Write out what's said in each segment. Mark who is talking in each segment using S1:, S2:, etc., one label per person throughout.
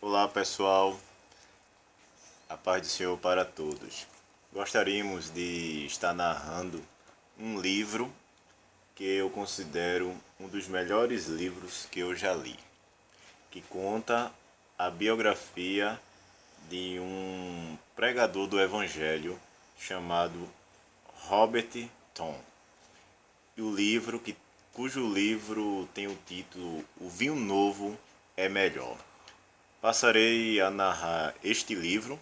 S1: Olá pessoal, a paz do Senhor para todos. Gostaríamos de estar narrando um livro que eu considero um dos melhores livros que eu já li, que conta a biografia de um pregador do Evangelho chamado Robert Tom. E cujo livro tem o título O Vinho Novo é Melhor. Passarei a narrar este livro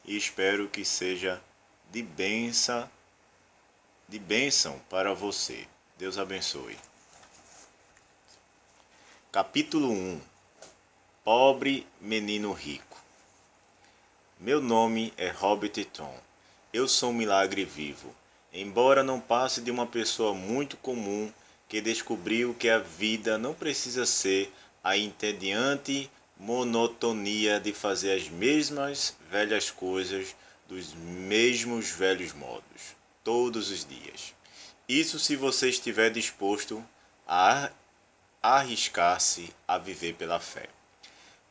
S1: e espero que seja de bênção para você. Deus abençoe. Capítulo 1. Pobre menino rico. Meu nome é Robert Tom. Eu sou um milagre vivo. Embora não passe de uma pessoa muito comum que descobriu que a vida não precisa ser a entediante monotonia de fazer as mesmas velhas coisas dos mesmos velhos modos, todos os dias. Isso se você estiver disposto a arriscar-se a viver pela fé.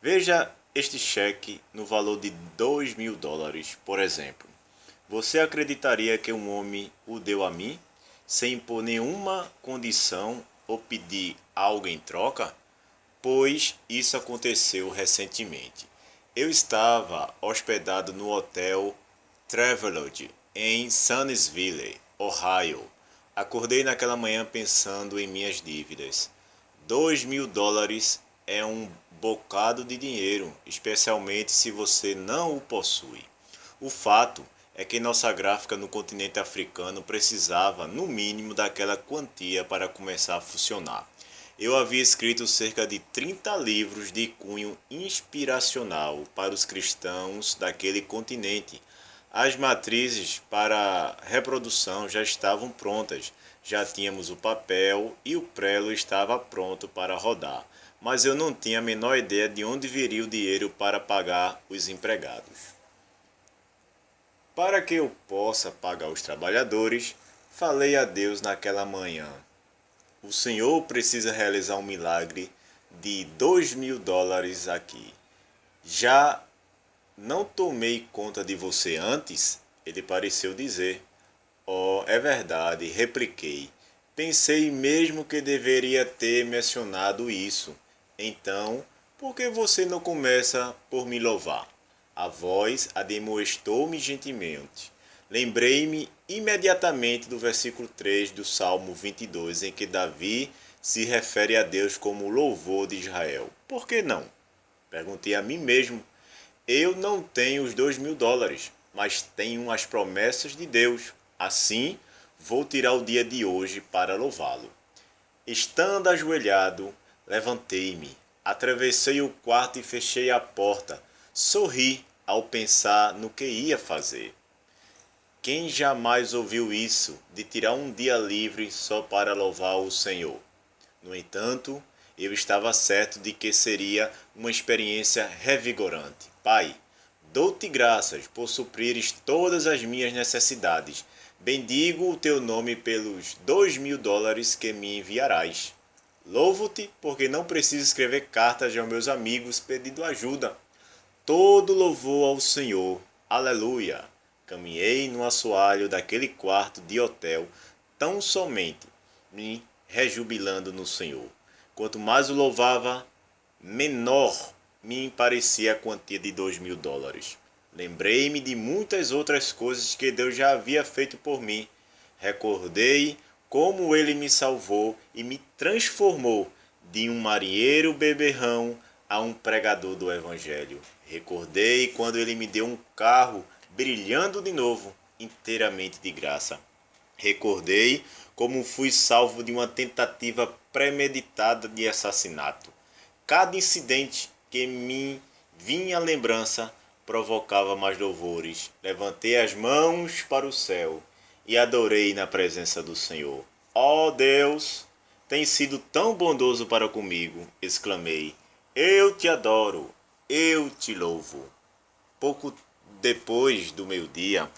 S1: Veja este cheque no valor de $2.000, por exemplo. Você acreditaria que um homem o deu a mim, sem impor nenhuma condição ou pedir algo em troca? Pois isso aconteceu recentemente. Eu estava hospedado no Hotel Travelodge, em Sunnyvale, Ohio. Acordei naquela manhã pensando em minhas dívidas. $2.000 é um bocado de dinheiro, especialmente se você não o possui. O fato é que nossa gráfica no continente africano precisava, no mínimo, daquela quantia para começar a funcionar. Eu havia escrito cerca de 30 livros de cunho inspiracional para os cristãos daquele continente. As matrizes para reprodução já estavam prontas, já tínhamos o papel e o prelo estava pronto para rodar, mas eu não tinha a menor ideia de onde viria o dinheiro para pagar os empregados. Para que eu possa pagar os trabalhadores, falei a Deus naquela manhã. O Senhor precisa realizar um milagre de $2.000 aqui. Já não tomei conta de você antes? Ele pareceu dizer. Oh, é verdade, repliquei. Pensei mesmo que deveria ter mencionado isso. Então, por que você não começa por me louvar? A voz admoestou-me gentilmente. Lembrei-me imediatamente do versículo 3 do Salmo 22, em que Davi se refere a Deus como o louvor de Israel. Por que não? Perguntei a mim mesmo. Eu não tenho os $2.000, mas tenho as promessas de Deus. Assim, vou tirar o dia de hoje para louvá-lo. Estando ajoelhado, levantei-me, atravessei o quarto e fechei a porta. Sorri ao pensar no que ia fazer. Quem jamais ouviu isso, de tirar um dia livre só para louvar o Senhor? No entanto, eu estava certo de que seria uma experiência revigorante. Pai, dou-te graças por suprires todas as minhas necessidades. Bendigo o teu nome pelos $2.000 que me enviarás. Louvo-te porque não preciso escrever cartas aos meus amigos pedindo ajuda. Todo louvor ao Senhor. Aleluia! Caminhei no assoalho daquele quarto de hotel, tão somente me rejubilando no Senhor. Quanto mais o louvava, menor me parecia a quantia de $2.000. Lembrei-me de muitas outras coisas que Deus já havia feito por mim. Recordei como Ele me salvou e me transformou de um marinheiro beberrão a um pregador do Evangelho. Recordei quando Ele me deu um carro brilhando de novo, inteiramente de graça. Recordei como fui salvo de uma tentativa premeditada de assassinato. Cada incidente que me vinha à lembrança provocava mais louvores. Levantei as mãos para o céu e adorei na presença do Senhor. Ó Deus, tem sido tão bondoso para comigo, exclamei. Eu te adoro, eu te louvo. Pouco depois do meio-dia,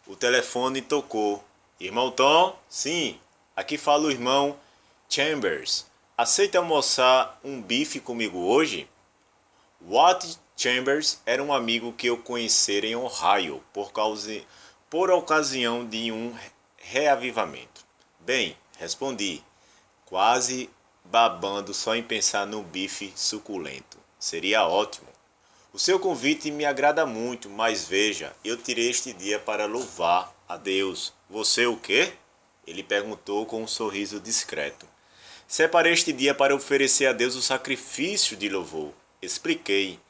S1: o telefone tocou. Irmão Tom? Sim, aqui fala o irmão Chambers. Aceita almoçar um bife comigo hoje? Watt Chambers era um amigo que eu conhecera em Ohio por ocasião de um reavivamento. Bem, respondi, quase babando só em pensar no bife suculento. Seria ótimo. O seu convite me agrada muito, mas veja, eu tirei este dia para louvar a Deus. Você o quê? Ele perguntou com um sorriso discreto. Separei este dia para oferecer a Deus o sacrifício de louvor. Expliquei.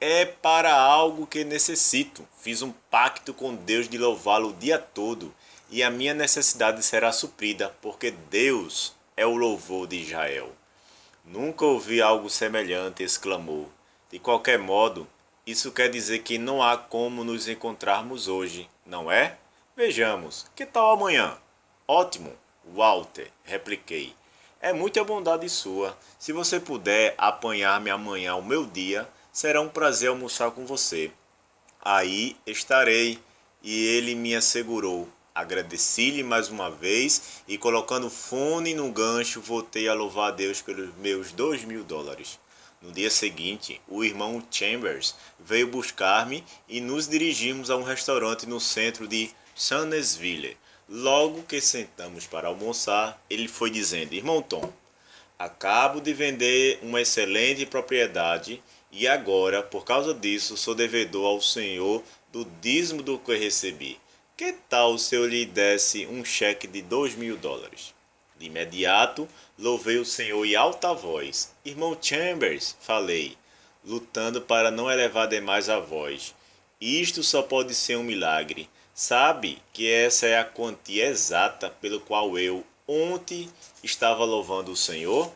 S1: É para algo que necessito. Fiz um pacto com Deus de louvá-lo o dia todo, e a minha necessidade será suprida, porque Deus é o louvor de Israel. Nunca ouvi algo semelhante, exclamou. De qualquer modo, isso quer dizer que não há como nos encontrarmos hoje, não é? Vejamos, que tal amanhã? Ótimo, Walter, repliquei. É muita bondade sua. Se você puder apanhar-me amanhã ao meu dia, será um prazer almoçar com você. Aí estarei. E ele me assegurou. Agradeci-lhe mais uma vez e, colocando o fone no gancho, voltei a louvar a Deus pelos meus $2.000. No dia seguinte, o irmão Chambers veio buscar-me e nos dirigimos a um restaurante no centro de Sunnyvale. Logo que sentamos para almoçar, ele foi dizendo: Irmão Tom, acabo de vender uma excelente propriedade e agora, por causa disso, sou devedor ao senhor do dízimo do que recebi. Que tal se eu lhe desse um cheque de $2.000? De imediato, louvei o senhor em alta voz. Irmão Chambers, falei, lutando para não elevar demais a voz. Isto só pode ser um milagre. Sabe que essa é a quantia exata pelo qual eu, ontem, estava louvando o Senhor?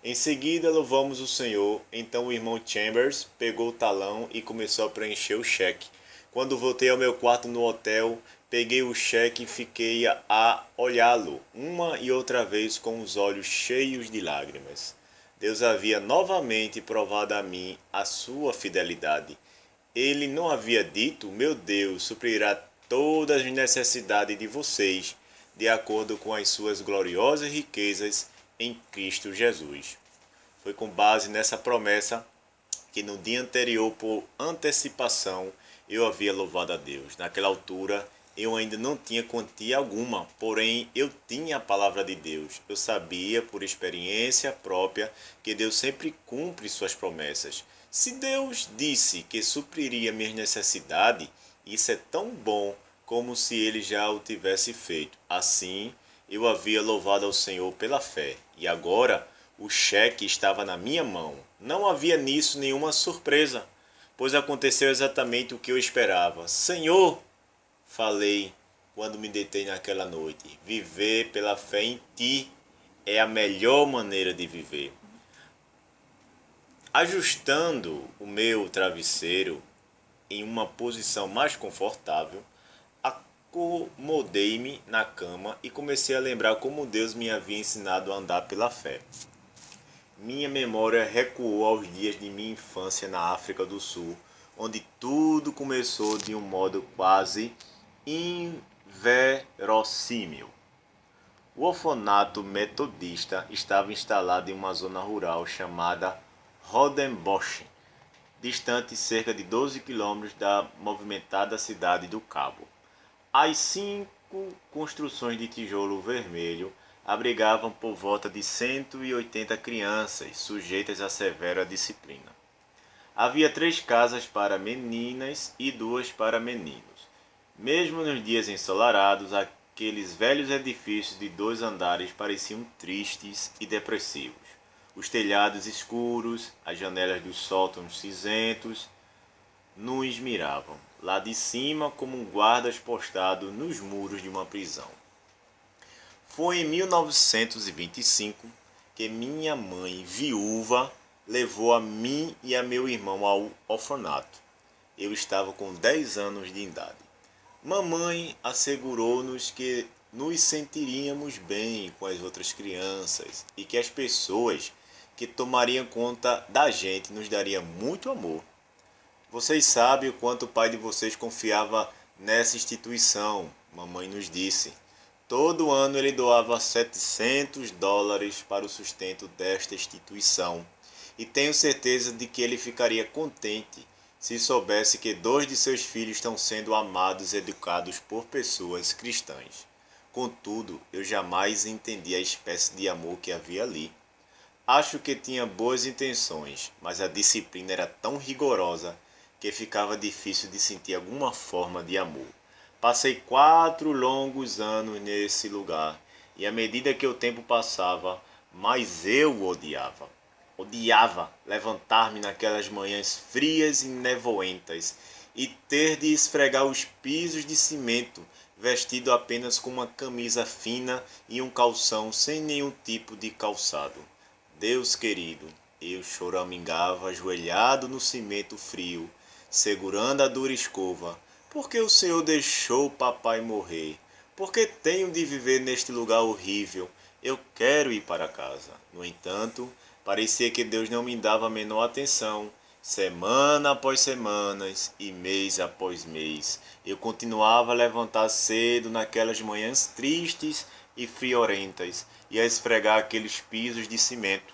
S1: Em seguida, louvamos o Senhor. Então o irmão Chambers pegou o talão e começou a preencher o cheque. Quando voltei ao meu quarto no hotel, peguei o cheque e fiquei a olhá-lo uma e outra vez com os olhos cheios de lágrimas. Deus havia novamente provado a mim a sua fidelidade. Ele não havia dito: meu Deus suprirá todas as necessidades de vocês, de acordo com as suas gloriosas riquezas em Cristo Jesus. Foi com base nessa promessa que no dia anterior, por antecipação, eu havia louvado a Deus. Naquela altura, eu ainda não tinha quantia alguma, porém eu tinha a palavra de Deus. Eu sabia, por experiência própria, que Deus sempre cumpre suas promessas. Se Deus disse que supriria minhas necessidades, isso é tão bom como se ele já o tivesse feito. Assim, eu havia louvado ao Senhor pela fé. E agora, o cheque estava na minha mão. Não havia nisso nenhuma surpresa, pois aconteceu exatamente o que eu esperava. Senhor, falei quando me deitei naquela noite, viver pela fé em Ti é a melhor maneira de viver. Ajustando o meu travesseiro em uma posição mais confortável, acomodei-me na cama e comecei a lembrar como Deus me havia ensinado a andar pela fé. Minha memória recuou aos dias de minha infância na África do Sul, onde tudo começou de um modo quase inverossímil. O orfanato metodista estava instalado em uma zona rural chamada Rodenbosch, distante cerca de 12 quilômetros da movimentada cidade do Cabo. As 5 construções de tijolo vermelho abrigavam por volta de 180 crianças sujeitas a severa disciplina. Havia 3 casas para meninas e 2 para meninos. Mesmo nos dias ensolarados, aqueles velhos edifícios de 2 andares pareciam tristes e depressivos. Os telhados escuros, as janelas dos sótãos cinzentos, nos miravam, lá de cima, como um guardas postado nos muros de uma prisão. Foi em 1925 que minha mãe, viúva, levou a mim e a meu irmão ao orfanato. Eu estava com 10 anos de idade. Mamãe assegurou-nos que nos sentiríamos bem com as outras crianças e que as pessoas que tomariam conta da gente nos dariam muito amor. Vocês sabem o quanto o pai de vocês confiava nessa instituição, mamãe nos disse. Todo ano ele doava $700 para o sustento desta instituição. e tenho certeza de que ele ficaria contente se soubesse que 2 de seus filhos estão sendo amados e educados por pessoas cristãs. Contudo, eu jamais entendi a espécie de amor que havia ali. Acho que tinha boas intenções, mas a disciplina era tão rigorosa que ficava difícil de sentir alguma forma de amor. Passei 4 longos anos nesse lugar, e à medida que o tempo passava, mais eu o odiava. Odiava levantar-me naquelas manhãs frias e nevoentas e ter de esfregar os pisos de cimento, vestido apenas com uma camisa fina e um calção sem nenhum tipo de calçado. Deus querido, eu choramingava ajoelhado no cimento frio, segurando a dura escova. Por que o Senhor deixou o papai morrer? Por que tenho de viver neste lugar horrível? Eu quero ir para casa. No entanto, parecia que Deus não me dava a menor atenção. Semana após semanas e mês após mês, eu continuava a levantar cedo naquelas manhãs tristes e friorentas e a esfregar aqueles pisos de cimento.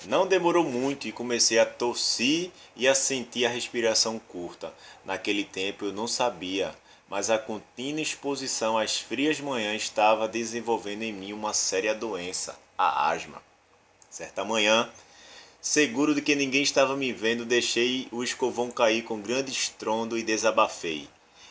S1: Não demorou muito e comecei a tossir e a sentir a respiração curta. Naquele tempo eu não sabia, mas a contínua exposição às frias manhãs estava desenvolvendo em mim uma séria doença, a asma. Certa manhã, seguro de que ninguém estava me vendo, deixei o escovão cair com grande estrondo e desabafei.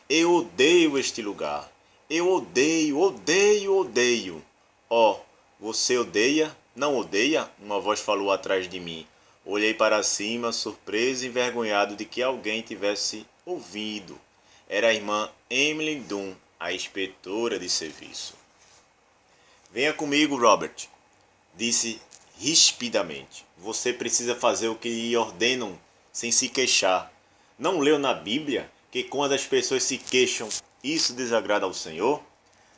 S1: Eu odeio este lugar. Eu odeio, odeio, odeio. Oh, você odeia? Não odeia? Uma voz falou atrás de mim. Olhei para cima, surpreso e envergonhado de que alguém tivesse ouvido. Era a irmã Emily Dunn, a inspetora de serviço. Venha comigo, Robert, disse rispidamente. Você precisa fazer o que lhe ordenam sem se queixar. Não leu na Bíblia que quando as pessoas se queixam, isso desagrada ao Senhor?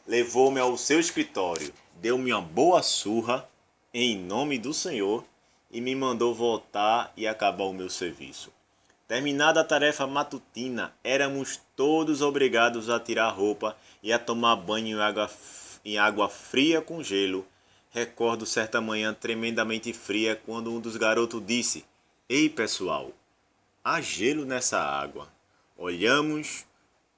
S1: Levou-me ao seu escritório, deu-me uma boa surra em nome do Senhor e me mandou voltar e acabar o meu serviço. Terminada a tarefa matutina, éramos todos obrigados a tirar roupa e a tomar banho em água fria com gelo. Recordo certa manhã tremendamente fria quando um dos garotos disse: Ei, pessoal, há gelo nessa água. Olhamos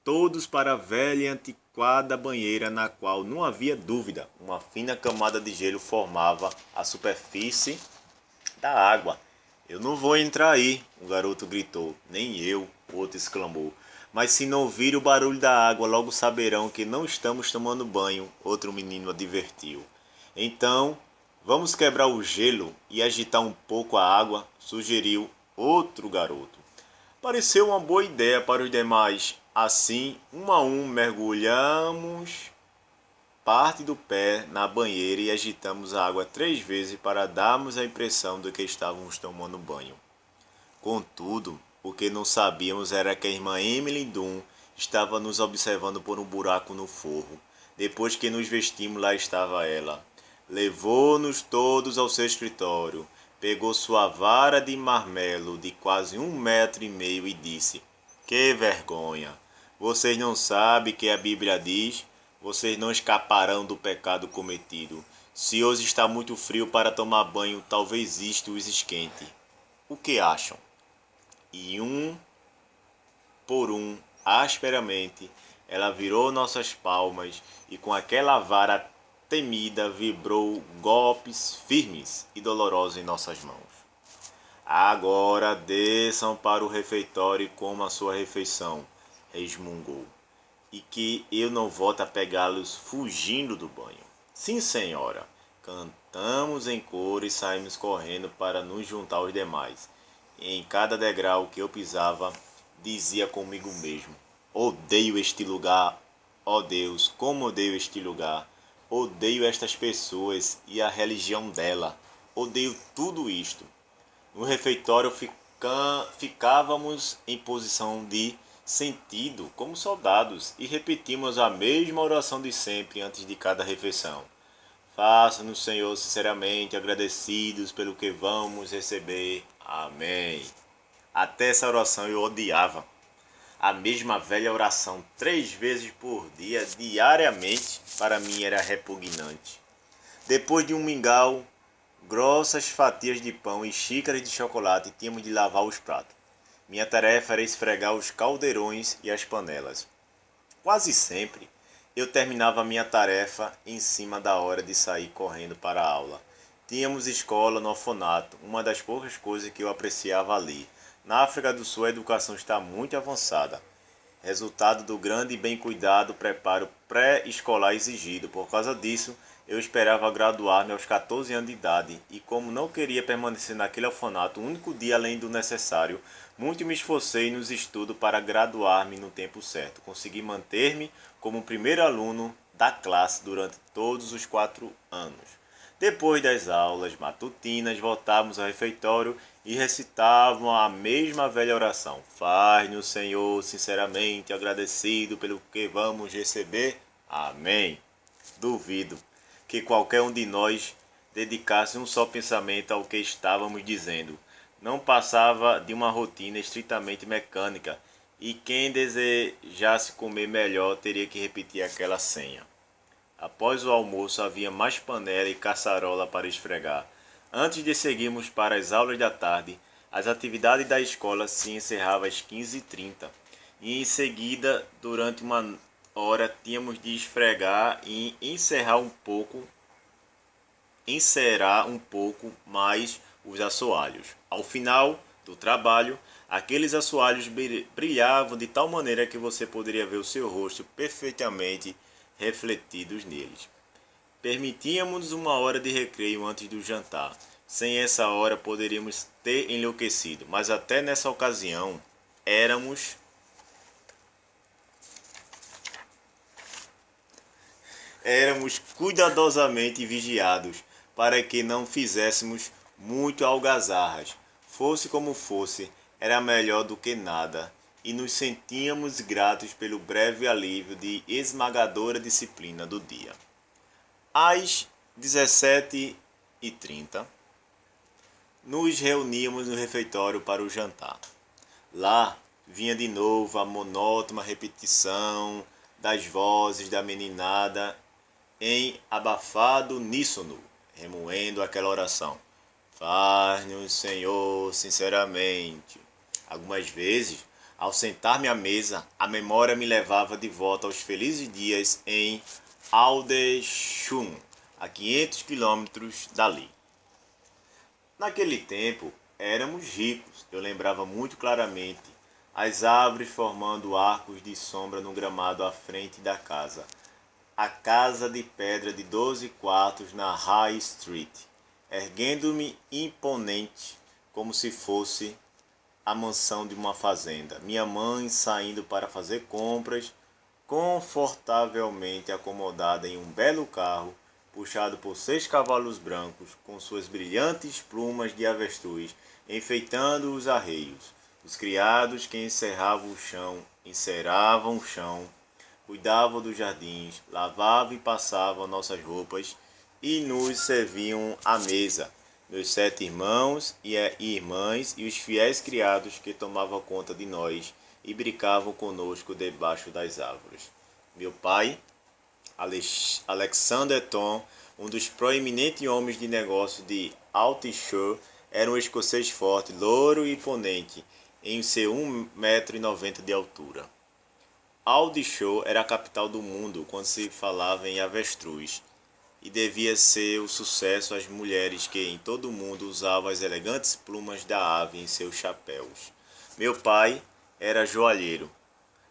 S1: todos para a velha e antiquada banheira na qual não havia dúvida, uma fina camada de gelo formava a superfície da água. Eu não vou entrar aí, um garoto gritou. Nem eu, outro exclamou. Mas se não ouvir o barulho da água, logo saberão que não estamos tomando banho, outro menino advertiu. Então, vamos quebrar o gelo e agitar um pouco a água, sugeriu outro garoto. Pareceu uma boa ideia para os demais. Assim, um a um, mergulhamos parte do pé na banheira e agitamos a água 3 vezes para darmos a impressão de que estávamos tomando banho. Contudo, o que não sabíamos era que a irmã Emily Dunn estava nos observando por um buraco no forro. Depois que nos vestimos, lá estava ela. Levou-nos todos ao seu escritório, pegou sua vara de marmelo de quase 1,5 metros e disse: Que vergonha! Vocês não sabem que a Bíblia diz: vocês não escaparão do pecado cometido. Se hoje está muito frio para tomar banho, talvez isto os esquente. O que acham? E um por um, asperamente, ela virou nossas palmas e com aquela vara temida vibrou golpes firmes e dolorosos em nossas mãos. Agora desçam para o refeitório e comam a sua refeição, resmungou. E que eu não volte a pegá-los fugindo do banho. Sim, senhora. Cantamos em coro e saímos correndo para nos juntar aos demais. E em cada degrau que eu pisava, dizia comigo mesmo: odeio este lugar, ó Deus, como odeio este lugar. Odeio estas pessoas e a religião dela. Odeio tudo isto. No refeitório ficávamos em posição de sentido, como soldados, e repetimos a mesma oração de sempre antes de cada refeição. Faça-nos, Senhor, sinceramente agradecidos pelo que vamos receber. Amém. Até essa oração eu odiava. A mesma velha oração 3 vezes por dia, diariamente, para mim era repugnante. Depois de um mingau, grossas fatias de pão e xícaras de chocolate e tínhamos de lavar os pratos. Minha tarefa era esfregar os caldeirões e as panelas. Quase sempre, eu terminava minha tarefa em cima da hora de sair correndo para a aula. Tínhamos escola no orfanato, uma das poucas coisas que eu apreciava ali. Na África do Sul, a educação está muito avançada, resultado do grande e bem cuidado preparo pré-escolar exigido. Por causa disso, eu esperava graduar-me aos 14 anos de idade e, como não queria permanecer naquele orfanato um único dia além do necessário, muito me esforcei nos estudos para graduar-me no tempo certo. Consegui manter-me como o primeiro aluno da classe durante todos os 4 anos. Depois das aulas matutinas, voltávamos ao refeitório e recitavam a mesma velha oração. Faz-nos, Senhor, sinceramente agradecido pelo que vamos receber. Amém. Duvido que qualquer um de nós dedicasse um só pensamento ao que estávamos dizendo. Não passava de uma rotina estritamente mecânica e quem desejasse comer melhor teria que repetir aquela senha. Após o almoço havia mais panela e caçarola para esfregar. Antes de seguirmos para as aulas da tarde, as atividades da escola se encerravam às 15h30 e em seguida, durante uma hora, tínhamos de esfregar e encerar um pouco mais os assoalhos. Ao final do trabalho, aqueles assoalhos brilhavam de tal maneira que você poderia ver o seu rosto perfeitamente refletidos neles. Permitíamos uma hora de recreio antes do jantar. Sem essa hora poderíamos ter enlouquecido, mas até nessa ocasião éramos cuidadosamente vigiados para que não fizéssemos muito algazarras. Fosse como fosse, era melhor do que nada, e nos sentíamos gratos pelo breve alívio de esmagadora disciplina do dia. Às 17h30, nos reuníamos no refeitório para o jantar. Lá vinha de novo a monótona repetição das vozes da meninada em abafado uníssono, remoendo aquela oração. Faz-nos, Senhor, sinceramente. Algumas vezes, ao sentar-me à mesa, a memória me levava de volta aos felizes dias em Aldershot, a 500 quilômetros dali. Naquele tempo, éramos ricos. Eu lembrava muito claramente as árvores formando arcos de sombra no gramado à frente da casa. A casa de pedra de 12 quartos na High Street, erguendo-me imponente, como se fosse a mansão de uma fazenda. Minha mãe saindo para fazer compras, confortavelmente acomodada em um belo carro, puxado por 6 cavalos brancos, com suas brilhantes plumas de avestruz, enfeitando os arreios. Os criados que enceravam o chão, cuidavam dos jardins, lavavam e passavam nossas roupas e nos serviam à mesa. Meus 7 irmãos e irmãs e os fiéis criados que tomavam conta de nós e brincavam conosco debaixo das árvores. Meu pai, Alexander Tom, um dos proeminentes homens de negócio de Aldershot, era um escocês forte, louro e imponente, em seu 1,90 m de altura. Aldershot era a capital do mundo quando se falava em avestruz, e devia ser o sucesso às mulheres que em todo o mundo usavam as elegantes plumas da ave em seus chapéus. Meu pai era joalheiro,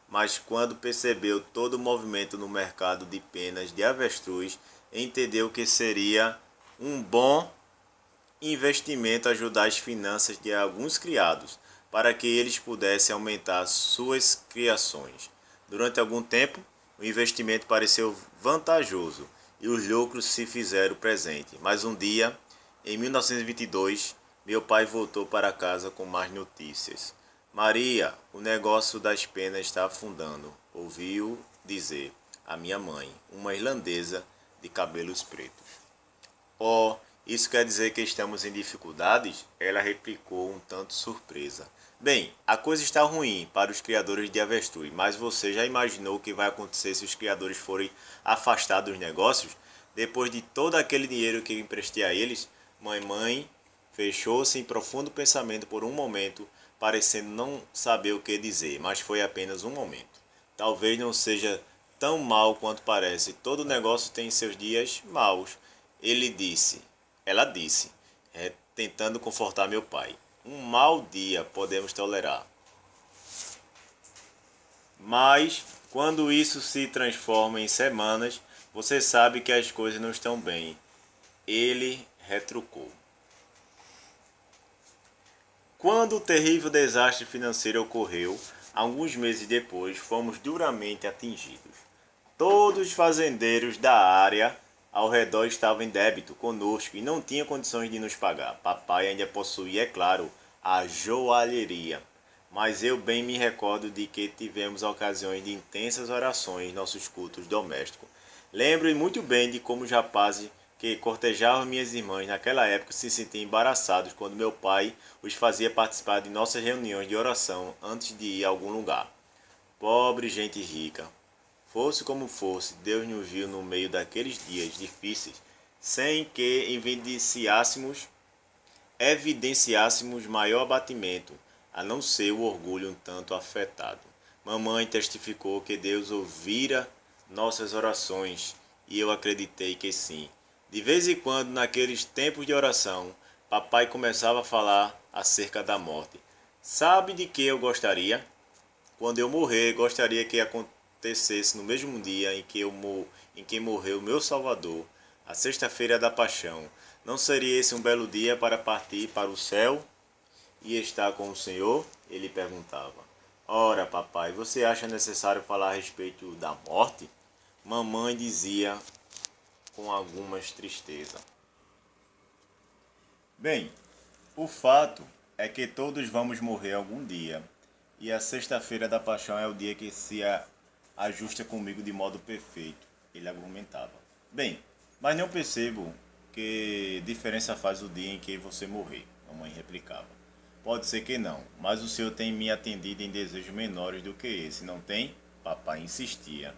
S1: mas quando percebeu todo o movimento no mercado de penas de avestruz, entendeu que seria um bom investimento ajudar as finanças de alguns criados, para que eles pudessem aumentar suas criações. Durante algum tempo, o investimento pareceu vantajoso e os lucros se fizeram presente. Mas um dia, em 1922, meu pai voltou para casa com mais notícias. Maria, o negócio das penas está afundando, ouviu dizer a minha mãe, uma irlandesa de cabelos pretos. Oh, isso quer dizer que estamos em dificuldades? Ela replicou um tanto surpresa. Bem, a coisa está ruim para os criadores de avestruz, mas você já imaginou o que vai acontecer se os criadores forem afastados dos negócios? Depois de todo aquele dinheiro que eu emprestei a eles, Mamãe fechou-se em profundo pensamento por um momento, parecendo não saber o que dizer, mas foi apenas um momento. Talvez não seja tão mal quanto parece. Todo negócio tem seus dias maus. Ele disse, ela disse, tentando confortar meu pai. Um mau dia podemos tolerar. Mas, quando isso se transforma em semanas, você sabe que as coisas não estão bem. Ele retrucou. Quando o terrível desastre financeiro ocorreu, alguns meses depois, fomos duramente atingidos. Todos os fazendeiros da área ao redor estavam em débito conosco e não tinham condições de nos pagar. Papai ainda possuía, é claro, a joalheria. Mas eu bem me recordo de que tivemos ocasiões de intensas orações em nossos cultos domésticos. Lembro-me muito bem de como os rapazes que cortejavam minhas irmãs naquela época se sentiam embaraçados quando meu pai os fazia participar de nossas reuniões de oração antes de ir a algum lugar. Pobre gente rica! Fosse como fosse, Deus nos viu no meio daqueles dias difíceis, sem que evidenciássemos maior abatimento, a não ser o orgulho um tanto afetado. Mamãe testificou que Deus ouvira nossas orações e eu acreditei que sim. De vez em quando, naqueles tempos de oração, papai começava a falar acerca da morte. Sabe de que eu gostaria? Quando eu morrer, gostaria que acontecesse no mesmo dia em que morreu meu Salvador, a sexta-feira da Paixão. Não seria esse um belo dia para partir para o céu e estar com o Senhor? Ele perguntava. Ora, papai, você acha necessário falar a respeito da morte? Mamãe dizia com algumas tristeza. Bem, o fato é que todos vamos morrer algum dia, e a sexta-feira da Paixão é o dia que se ajusta comigo de modo perfeito, ele argumentava. Bem, mas não percebo que diferença faz o dia em que você morrer, mamãe replicava. Pode ser que não, mas o senhor tem me atendido em desejos menores do que esse, não tem? Papai insistia.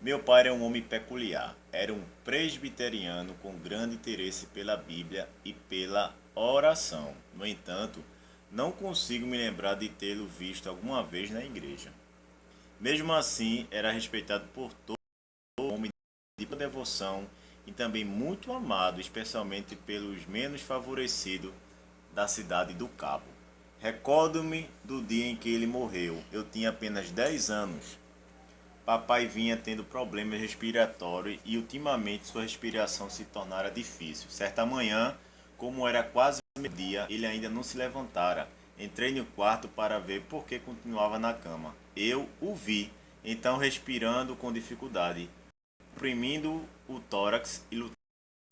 S1: Meu pai era um homem peculiar, era um presbiteriano com grande interesse pela Bíblia e pela oração. No entanto, não consigo me lembrar de tê-lo visto alguma vez na igreja. Mesmo assim, era respeitado por todo homem de devoção e também muito amado, especialmente pelos menos favorecidos da cidade do Cabo. Recordo-me do dia em que ele morreu. Eu tinha apenas 10 anos. Papai vinha tendo problemas respiratórios e ultimamente sua respiração se tornara difícil. Certa manhã, como era quase meio-dia, ele ainda não se levantara. Entrei no quarto para ver por que continuava na cama. Eu o vi, então respirando com dificuldade, comprimindo o tórax e lutando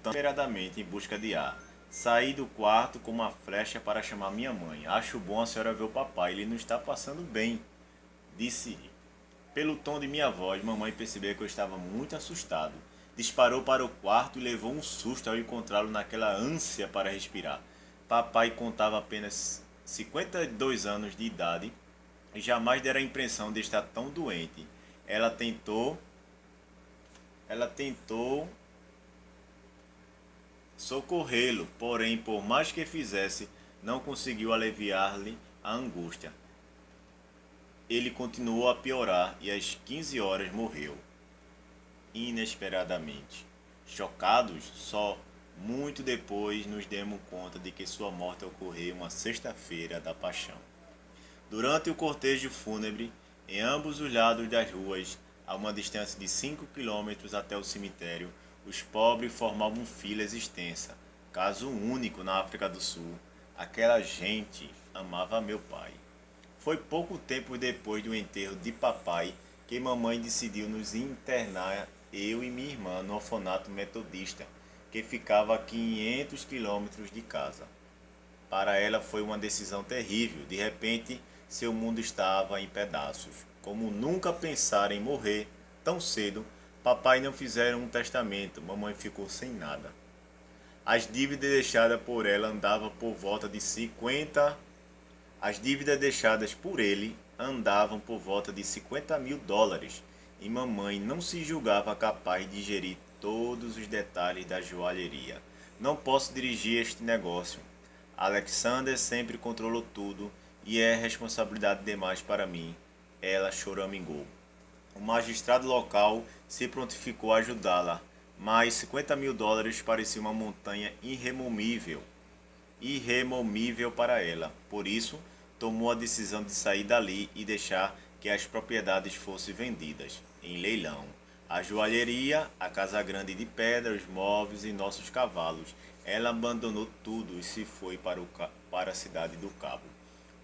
S1: desesperadamente em busca de ar. Saí do quarto com uma flecha para chamar minha mãe. Acho bom a senhora ver o papai, ele não está passando bem, disse. Pelo tom de minha voz, mamãe percebeu que eu estava muito assustado. Disparou para o quarto e levou um susto ao encontrá-lo naquela ânsia para respirar. Papai contava apenas 52 anos de idade e jamais dera a impressão de estar tão doente. Ela tentou socorrê-lo, porém, por mais que fizesse, não conseguiu aliviar-lhe a angústia. Ele continuou a piorar e às 15 horas morreu, inesperadamente. Chocados, só muito depois nos demos conta de que sua morte ocorreu uma sexta-feira da Paixão. Durante o cortejo fúnebre, em ambos os lados das ruas, a uma distância de 5 quilômetros até o cemitério, os pobres formavam filas extensas. Caso único na África do Sul, aquela gente amava meu pai. Foi pouco tempo depois do enterro de papai que mamãe decidiu nos internar, eu e minha irmã, no orfanato metodista, que ficava a 500 quilômetros de casa. Para ela foi uma decisão terrível. De repente, seu mundo estava em pedaços. Como nunca pensara em morrer tão cedo, papai não fizera um testamento, mamãe ficou sem nada. As dívidas deixadas por ela andavam por volta de 50. As dívidas deixadas por ele andavam por volta de $50.000 e mamãe não se julgava capaz de gerir todos os detalhes da joalheria. Não posso dirigir este negócio. Alexander sempre controlou tudo e é responsabilidade demais para mim. Ela choramingou. O magistrado local se prontificou a ajudá-la, mas $50.000 parecia uma montanha irremovível para ela. Por isso, tomou a decisão de sair dali e deixar que as propriedades fossem vendidas em leilão. A joalheria, a casa grande de pedra, os móveis e nossos cavalos. Ela abandonou tudo e se foi para a cidade do Cabo.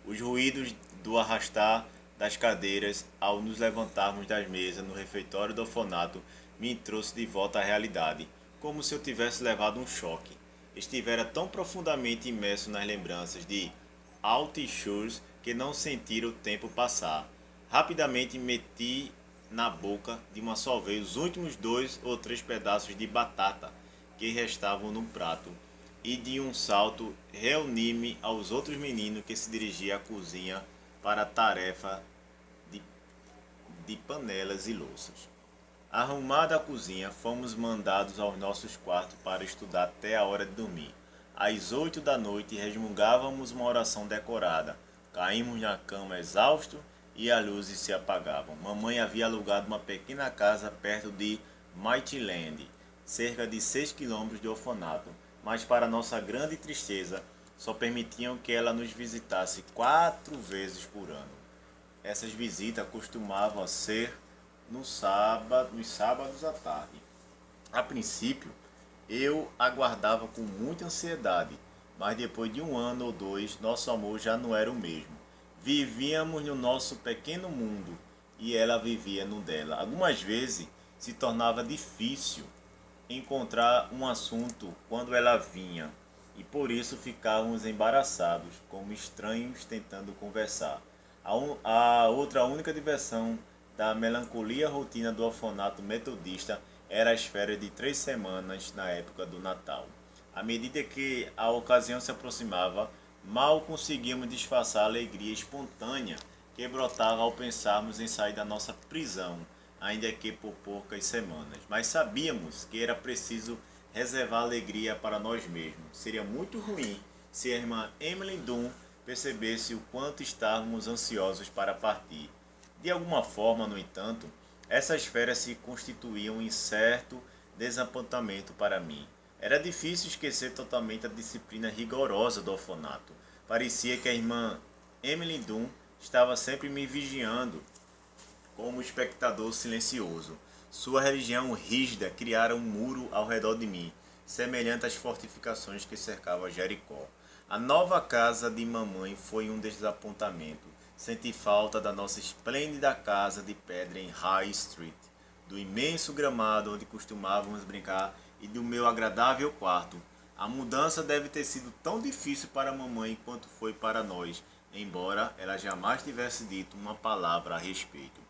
S1: Os ruídos do arrastar das cadeiras ao nos levantarmos das mesas no refeitório do orfanato me trouxe de volta à realidade, como se eu tivesse levado um choque. Estivera tão profundamente imerso nas lembranças de Altichures que não sentira o tempo passar. Rapidamente meti na boca de uma só vez os últimos 2 ou 3 pedaços de batata que restavam no prato e de um salto reuni-me aos outros meninos que se dirigiam à cozinha para a tarefa de panelas e louças. Arrumada a cozinha, fomos mandados aos nossos quartos para estudar até a hora de dormir. Às 8 da noite resmungávamos uma oração decorada. Caímos na cama exausto e as luzes se apagavam. Mamãe havia alugado uma pequena casa perto de Mightyland, cerca de 6 quilômetros do orfanato, mas para nossa grande tristeza, só permitiam que ela nos visitasse 4 vezes por ano. Essas visitas costumavam ser nos sábados à tarde. A princípio, eu aguardava com muita ansiedade, mas depois de 1 ano ou 2, nosso amor já não era o mesmo. Vivíamos no nosso pequeno mundo e ela vivia no dela. Algumas vezes se tornava difícil encontrar um assunto quando ela vinha, e por isso ficávamos embaraçados, como estranhos tentando conversar. A outra única diversão da melancolia rotina do orfanato metodista era as férias de 3 semanas na época do Natal. À medida que a ocasião se aproximava, mal conseguíamos disfarçar a alegria espontânea que brotava ao pensarmos em sair da nossa prisão, ainda que por poucas semanas. Mas sabíamos que era preciso reservar alegria para nós mesmos. Seria muito ruim se a irmã Emily Dunn percebesse o quanto estávamos ansiosos para partir. De alguma forma, no entanto, essas férias se constituíam em certo desapontamento para mim. Era difícil esquecer totalmente a disciplina rigorosa do orfanato. Parecia que a irmã Emily Dunn estava sempre me vigiando como espectador silencioso. Sua religião rígida criara um muro ao redor de mim, semelhante às fortificações que cercavam Jericó. A nova casa de mamãe foi um desapontamento. Senti falta da nossa esplêndida casa de pedra em High Street, do imenso gramado onde costumávamos brincar e do meu agradável quarto. A mudança deve ter sido tão difícil para a mamãe quanto foi para nós, embora ela jamais tivesse dito uma palavra a respeito.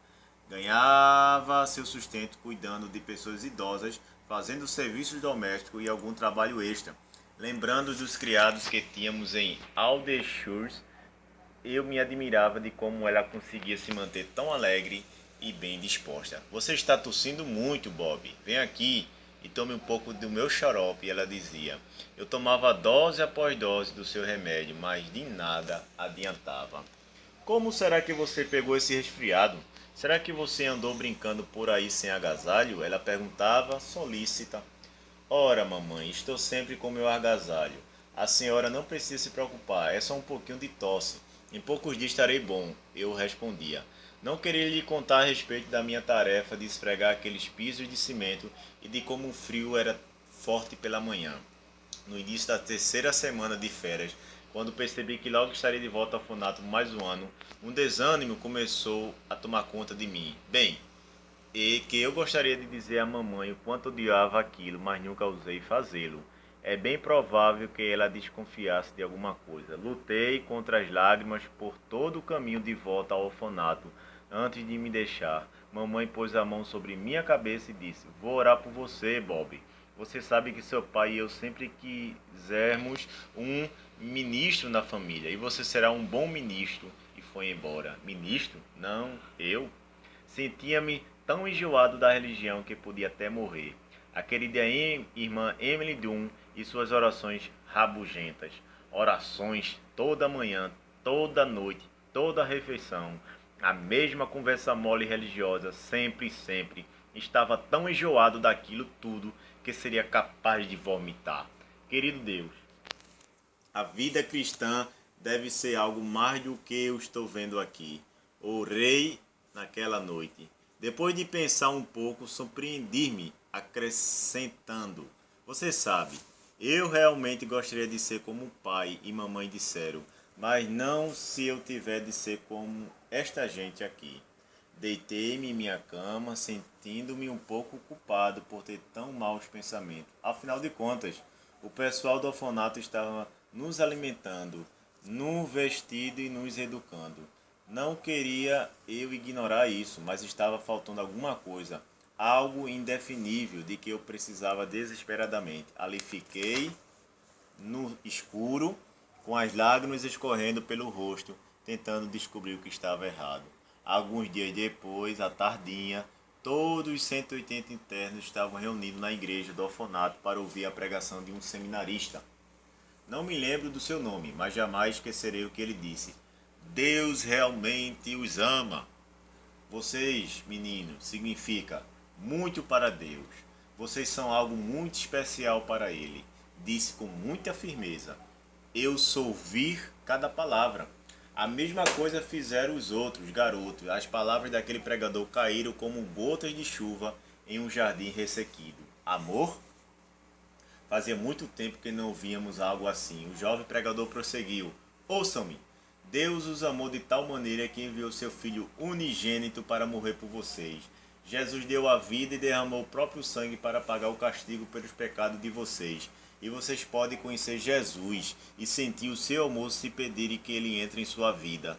S1: Ganhava seu sustento cuidando de pessoas idosas, fazendo serviços domésticos e algum trabalho extra. Lembrando dos criados que tínhamos em Aldershires, eu me admirava de como ela conseguia se manter tão alegre e bem disposta. Você está tossindo muito, Bob. Vem aqui e tome um pouco do meu xarope, ela dizia. Eu tomava dose após dose do seu remédio, mas de nada adiantava. Como será que você pegou esse resfriado? Será que você andou brincando por aí sem agasalho? Ela perguntava, solícita. Ora, mamãe, estou sempre com meu agasalho. A senhora não precisa se preocupar, é só um pouquinho de tosse. Em poucos dias estarei bom, eu respondia. Não queria lhe contar a respeito da minha tarefa de esfregar aqueles pisos de cimento e de como o frio era forte pela manhã. No início da 3ª semana de férias, quando percebi que logo estaria de volta ao orfanato por mais um ano, um desânimo começou a tomar conta de mim. Bem, e que eu gostaria de dizer à mamãe o quanto odiava aquilo, mas nunca ousei fazê-lo. É bem provável que ela desconfiasse de alguma coisa. Lutei contra as lágrimas por todo o caminho de volta ao orfanato, antes de me deixar. Mamãe pôs a mão sobre minha cabeça e disse, vou orar por você, Bob. Você sabe que seu pai e eu sempre quisermos um ministro na família, e você será um bom ministro. E foi embora. Ministro? Não, eu. Sentia-me tão enjoado da religião que podia até morrer. A querida irmã Emily Dunn e suas orações rabugentas. Orações toda manhã, toda noite, toda refeição. A mesma conversa mole religiosa, sempre e sempre. Estava tão enjoado daquilo tudo que seria capaz de vomitar. Querido Deus, a vida cristã deve ser algo mais do que eu estou vendo aqui. Orei naquela noite. Depois de pensar um pouco, surpreendi-me acrescentando: Você sabe, eu realmente gostaria de ser como o pai e mamãe disseram, mas não se eu tiver de ser como esta gente aqui. Deitei-me em minha cama, sentindo-me um pouco culpado por ter tão maus pensamentos. Afinal de contas, o pessoal do orfanato estava nos alimentando, nos vestindo e nos educando. Não queria eu ignorar isso, mas estava faltando alguma coisa, algo indefinível de que eu precisava desesperadamente. Ali fiquei, no escuro, com as lágrimas escorrendo pelo rosto, tentando descobrir o que estava errado. Alguns dias depois, à tardinha, todos os 180 internos estavam reunidos na igreja do orfanato para ouvir a pregação de um seminarista. Não me lembro do seu nome, mas jamais esquecerei o que ele disse. Deus realmente os ama. Vocês, meninos, significa muito para Deus. Vocês são algo muito especial para Ele. Disse com muita firmeza. Eu sou ouvir cada palavra. A mesma coisa fizeram os outros garotos. As palavras daquele pregador caíram como gotas de chuva em um jardim ressequido. Amor? Fazia muito tempo que não víamos algo assim. O jovem pregador prosseguiu. Ouçam-me. Deus os amou de tal maneira que enviou seu Filho unigênito para morrer por vocês. Jesus deu a vida e derramou o próprio sangue para pagar o castigo pelos pecados de vocês. E vocês podem conhecer Jesus e sentir o seu amor se pedirem que ele entre em sua vida.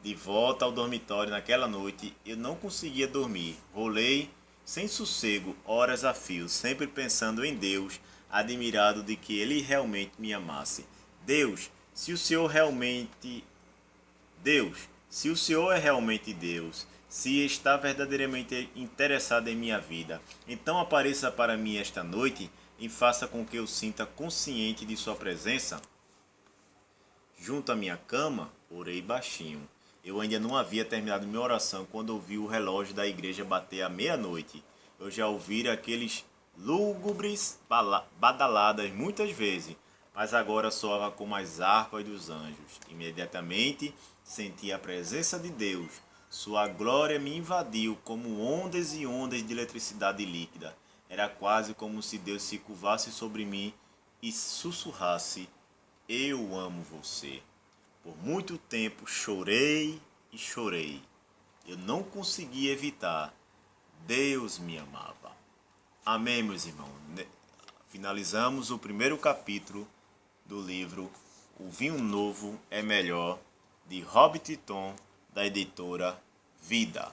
S1: De volta ao dormitório naquela noite, eu não conseguia dormir. Rolei sem sossego, horas a fio, sempre pensando em Deus, admirado de que ele realmente me amasse. Deus, se o Senhor é realmente Deus, se está verdadeiramente interessado em minha vida, então apareça para mim esta noite e faça com que eu sinta consciente de sua presença. Junto à minha cama, orei baixinho. Eu ainda não havia terminado minha oração quando ouvi o relógio da igreja bater à meia-noite. Eu já ouvira aqueles lúgubres badaladas muitas vezes, mas agora soava como as harpas dos anjos. Imediatamente senti a presença de Deus. Sua glória me invadiu como ondas e ondas de eletricidade líquida. Era quase como se Deus se curvasse sobre mim e sussurrasse: Eu amo você. Por muito tempo chorei e chorei. Eu não conseguia evitar. Deus me amava. Amém, meus irmãos. Finalizamos o primeiro capítulo do livro O Vinho Novo é Melhor, de Robert Thom, da editora Vida.